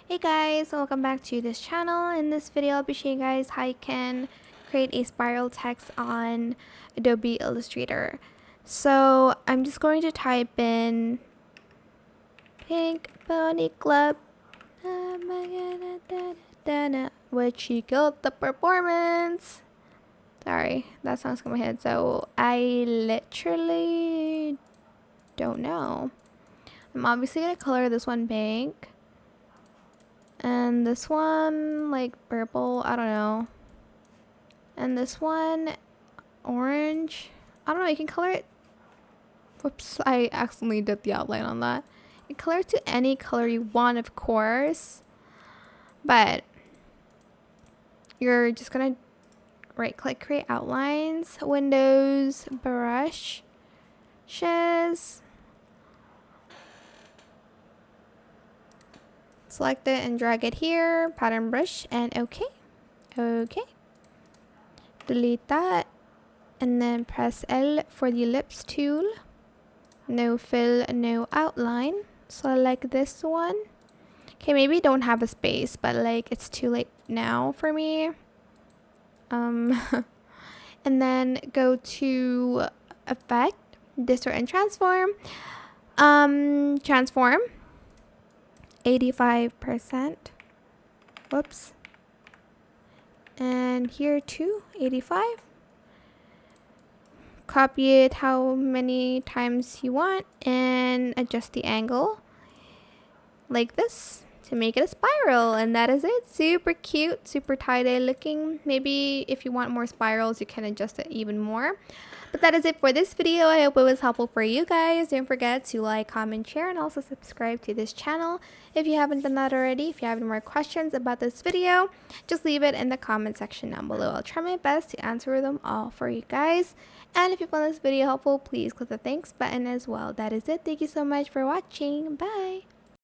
Hey guys, welcome back to this channel. In this video, I'll be showing you guys how you can create a spiral text on Adobe Illustrator. So I'm just going to type in Pink Pony Club, which she killed the performance. Sorry, that song's in my head. So I literally don't know. I'm obviously gonna color this one pink. And this one, like, purple, I don't know. And this one, orange. I don't know, you can color it. Whoops, I accidentally did the outline on that. You can color it to any color you want, of course. But you're just gonna right-click, create outlines, windows, brushes. Select it and drag it here, pattern brush, and okay. Delete that, and then press L for the ellipse tool. No fill, no outline. Select this one. Okay, maybe don't have a space, but like it's too late now for me. And then go to Effect, Distort and Transform. Transform 85%. Whoops. And here too, 85. Copy it how many times you want and adjust the angle like this to make it a spiral, and that is it. Super cute, super tie-dye looking. Maybe if you want more spirals, you can adjust it even more. But that is it for this video. I hope it was helpful for you guys. Don't forget to like, comment, share, and also subscribe to this channel if you haven't done that already. If you have any more questions about this video, just leave it in the comment section down below. I'll try my best to answer them all for you guys. And if you found this video helpful, please click the thanks button as well. That is it. Thank you so much for watching. Bye.